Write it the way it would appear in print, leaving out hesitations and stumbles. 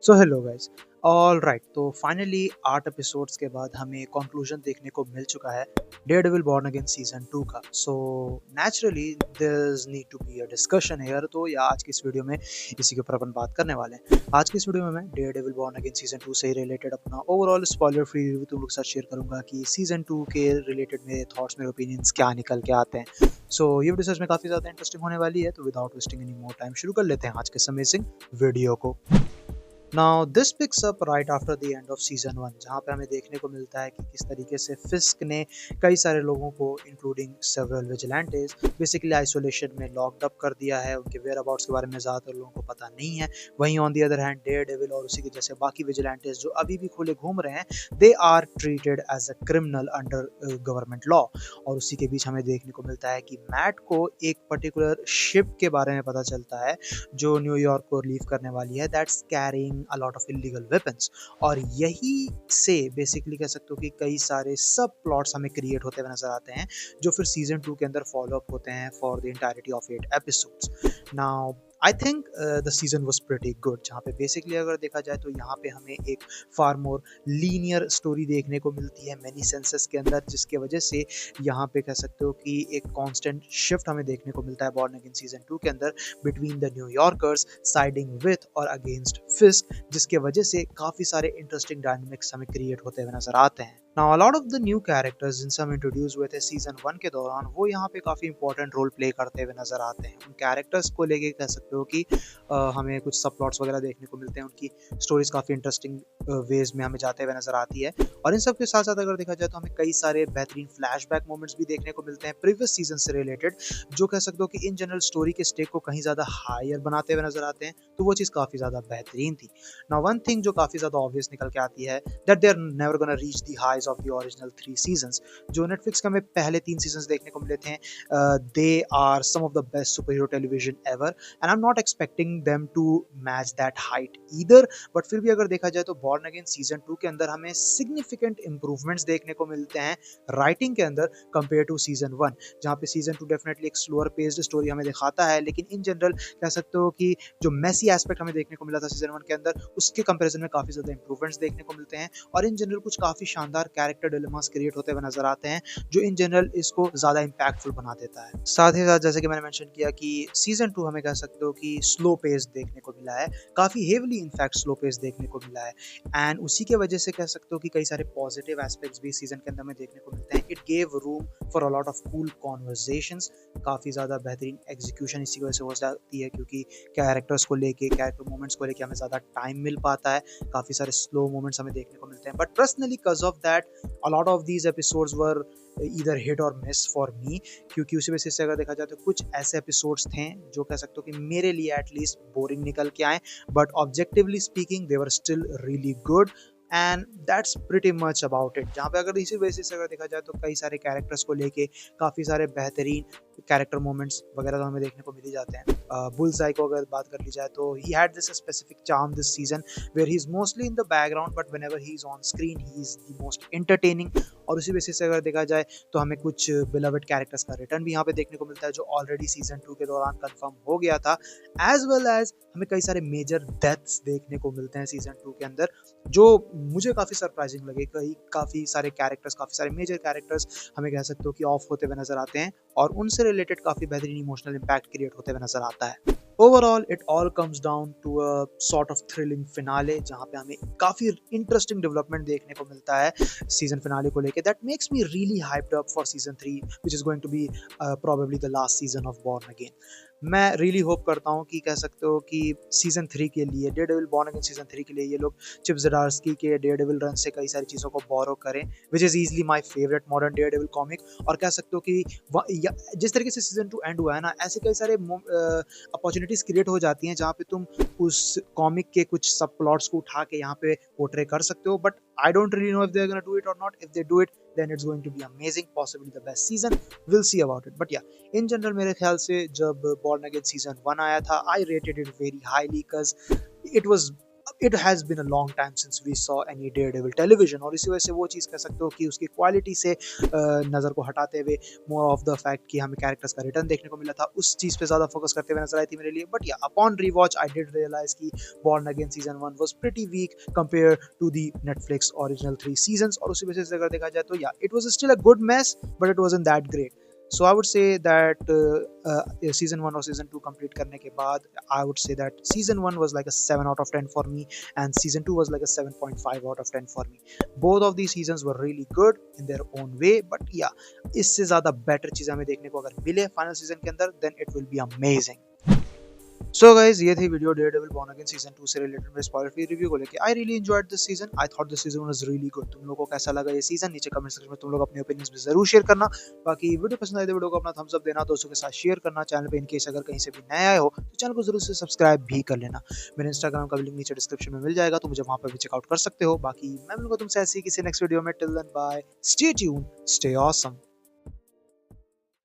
So hello guys. All right, तो finally 8 episodes के बाद हमें कंक्लूजन देखने को मिल चुका है डेयरडेविल बॉर्न अगेन सीजन 2 का। So naturally there is need to be a discussion here. तो या आज की इस वीडियो में इसी के ऊपर अपन बात करने वाले हैं। आज की इस वीडियो में मैं डेयरडेविल बॉर्न अगेन सीजन 2 से रिलेटेड अपना ओवरऑल स्पॉइलर फ्री रिव्यू तुम लोग के साथ शेयर करूंगा कि सीजन 2 के रिलेटेड मेरे थॉट्स, मेरे ओपिनियंस क्या निकल के आते हैं। सो ये वीडियो सच में काफी ज्यादा इंटरेस्टिंग होने वाली है, तो without wasting any more time शुरू कर लेते हैं आज के इस अमेजिंग वीडियो को। Now this picks up right after the end off season 1, जहाँ पे हमें देखने को मिलता है कि किस तरीके से फिस्क ने कई सारे लोगों को इंक्लूडिंग सेवरल विजिलेंटेस बेसिकली आइसोलेशन में लॉक्ड अप कर दिया है। उनके वेयर अबाउट्स के बारे में ज़्यादातर लोगों को पता नहीं है। वहीं on the other hand Daredevil और उसी के जैसे बाकी विजिलेंटेस जो अभी भी खुले घूम रहे हैं, they are treated as a criminal under government law. और उसी के बीच हमें देखने को मिलता है कि मैट को एक पर्टिकुलर शिप के बारे में पता चलता है जो न्यूयॉर्क को लीव करने वाली है, that's carrying a lot of illegal weapons. और यही से बेसिकली कह सकते हो कि कई सारे सब प्लॉट्स हमें क्रिएट होते हुए नजर आते हैं जो फिर सीजन 2 के अंदर फॉलो अप होते हैं for the entirety of 8 episodes. Now I think the season was pretty good, जहाँ पे बेसिकली अगर देखा जाए तो यहाँ पे हमें एक फार मोर लीनियर स्टोरी देखने को मिलती है मैनी सेंसेस के अंदर, जिसके वजह से यहाँ पे कह सकते हो कि एक कांस्टेंट शिफ्ट हमें देखने को मिलता है बॉर्न अगेन सीजन 2 के अंदर between the New Yorkers siding with और अगेंस्ट फिस्क, जिसके वजह से काफी सारे इंटरेस्टिंग डायनामिक्स हमें क्रिएट होते हुए नजर आते हैं। Now, a lot of the new characters जिनसे हम इंट्रोड्यूस हुए थे सीजन 1 के दौरान, वो यहाँ पे काफी इंपॉर्टेंट रोल प्ले करते हुए नजर आते हैं। उन कैरेक्टर्स को लेके कह सकते हो कि हमें कुछ सब प्लॉट्स वगैरह देखने को मिलते हैं। उनकी स्टोरीज काफी इंटरेस्टिंग वेज में हमें जाते हुए नजर आती है। और इन सब के साथ साथ अगर देखा जाए तो हमें कई सारे बेहतरीन फ्लैशबैक मोमेंट्स भी देखने को मिलते हैं प्रीवियस सीजन से रिलेटेड, जो कह सकते हो कि इन जनरल स्टोरी के स्टेक को कहीं ज्यादा हायर बनाते हुए नजर आते हैं। तो वो चीज काफी ज्यादा बेहतरीन थी। नाउ वन थिंग जो काफी ज्यादा ऑब्वियस निकल के आती है, that they are never gonna reach the heights of the original 3 seasons. जो नेटफ्लिक्स के हमें पहले 3 सीजंस देखने को मिले थे, they are some of the best superhero television ever and I am not expecting them to match that height either. But फिर भी अगर देखा जाए तो बॉर्न अगेन सीजन 2 के अंदर हमें सिग्निफिकेंट इंप्रूवमेंट्स देखने को मिलते हैं राइटिंग के अंदर कंपेयर टू सीजन 1, जहाँ पे सीजन 2 डेफिनेटली एक स्लोअर पेस्ड स्टोरी हमें दिखाता है, लेकिन इन जनरल कह सकते हो कि जो मेसी एस्पेक्ट हमें देखने को मिला था सीजन 1 के अंदर, उसके कंपैरिजन में काफी ज्यादा इंप्रूवमेंट्स देखने को मिलते हैं। और इन जनरल कुछ काफी शानदार कैरेक्टर डिलेमास क्रिएट होते हुए नजर आते हैं, जो इन जनरल इसको ज्यादा इंपैक्टफुल बना देता है। साथ ही साथ जैसे कि मैंने मेंशन किया कि सीजन 2 हमें कह सकते हो कि स्लो पेस देखने को मिला है, काफी हेवली इनफैक्ट स्लो पेस देखने को मिला है। एंड उसी के वजह से कह सकते हो कि कई सारे पॉजिटिव एस्पेक्ट्स भी सीजन के अंदर में देखने को मिलते हैं। It gave room for a lot of cool conversations, काफी ज्यादा बेहतरीन एग्जीक्यूशन इसी की वजह से हो जाती है, क्योंकि कैरेक्टर्स को लेके, कैरेक्टर मोमेंट्स को लेके हमें ज्यादा टाइम मिल पाता है। काफी सारे स्लो मोमेंट्स हमें देखने को मिलते हैं। But personally because of that a lot of these episodes were either hit और मिस फॉर मी, क्योंकि उसी बेसिस से अगर देखा जाए तो कुछ ऐसे एपिसोड्स थे जो कह सकते हो कि मेरे लिए एटलीस्ट बोरिंग निकल के आए, but objectively speaking they were still really good and that's pretty much about it. जहाँ पे अगर इसी बेसिस से अगर देखा जाए तो कई सारे कैरेक्टर्स को लेके काफ़ी सारे बेहतरीन कैरेक्टर मोमेंट्स वगैरह तो हमें देखने को मिल ही जाते हैं। बुलसाई को अगर बात कर ली जाए तो he had this specific charm this season where he is mostly in the background, but whenever he is on screen he is the most entertaining. और उसी बेसिस से अगर देखा जाए तो हमें कुछ बिलवेड कैरेक्टर्स का रिटर्न भी यहाँ पे देखने को मिलता है, जो ऑलरेडी सीजन 2 के दौरान कंफर्म हो गया था। एज वेल एज हमें कई सारे मेजर डेथ्स देखने को मिलते हैं सीजन 2 के अंदर, जो मुझे काफ़ी सरप्राइजिंग लगे। काफ़ी सारे कैरेक्टर्स, काफ़ी सारे मेजर कैरेक्टर्स हमें कह सकते हो कि ऑफ होते हुए नजर आते हैं, और उनसे रिलेटेड काफ़ी बेहतरीन इमोशनल इम्पैक्ट क्रिएट होते हुए नजर आता है। Overall it all comes down to a sort of thrilling finale, जहाँ पे हमें काफ़ी इंटरेस्टिंग डेवलपमेंट देखने को मिलता है सीजन फिनाले को लेके, that makes me really hyped up for season 3 which is going to be probably the last season of Born Again. मैं रियली होप करता हूँ कि कह सकते हो कि सीजन 3 के लिए, डेयरडेविल बॉर्न अगेन सीजन 3 के लिए ये लोग चिप ज़दार्स्की के डेयरडेविल रन से कई सारी चीज़ों को बोरो करें, which is easily my favourite modern Daredevil comic. और कह सकते हो कि जिस तरीके से सीजन 2 एंड हुआ है ना, ऐसे कई सारे अपॉर्चुनिटीज़ क्रिएट हो जाती हैं जहाँ पे तुम उस कॉमिक के कुछ सब प्लॉट्स को उठा के यहाँ पे पोर्ट्रे कर सकते हो। But I don't really know if they're gonna do it or not. If they do it, then it's going to be amazing, possibly the best season. We'll see about it. But yeah, in general मेरे ख्याल से जब Born Again season 1 आया था, I rated it very highly because it was it has been a long time since we saw any daredevil television, और इसी वजह से वो चीज़ कह सकते हो कि उसकी क्वालिटी से नज़र को हटाते हुए मोर ऑफ द फैक्ट कि हमें कैरेक्टर्स का रिटर्न देखने को मिला था, उस चीज़ पे ज़्यादा फोकस करते हुए नजर आई थी मेरे लिए। But yeah upon rewatch I did realise कि Born Again season 1 was pretty weak compare to the Netflix original 3 seasons, और उसी वजह से अगर देखा जाए तो yeah it was still a good mess but it wasn't that great. So I would say that season 1 और season 2 complete करने के बाद I would say that season 1 was like a 7 out of 10 for me and season 2 was like a 7.5 out of 10 for me. Both of these seasons were really good in their own way, but yeah, इससे ज़्यादा better चीज़ हमें देखने को अगर मिले final season के अंदर then it will be amazing. So guys ये थी video Daredevil born Again season 2 से रिलेटेड मेरे स्पॉइलर फ्री रिव्यू को लेके। I really enjoyed this season, I thought this season was really good. तुम लोगों को कैसा लगा ये सीजन नीचे कमेंट सेक्शन में तुम लोग अपने ओपिनियंस भी जरूर शेयर करना। बाकी वीडियो पसंद आए तो वीडियो को अपना थम्स अप देना, दोस्तों के साथ शेयर करना। चैनल पे इनकेस अगर कहीं से भी नए आए हो तो चैनल को जरूर से सब्सक्राइब भी कर लेना। मेरे इंस्टाग्राम का भी लिंक नीचे डिस्क्रिप्शन में मिल जाएगा, तो मुझे वहां पर भी चेकआउट कर सकते हो। बाकी मैं मिलूंगा तुमसे ऐसी किसी नेक्स्ट वीडियो में। Till then bye, stay tune, stay awesome.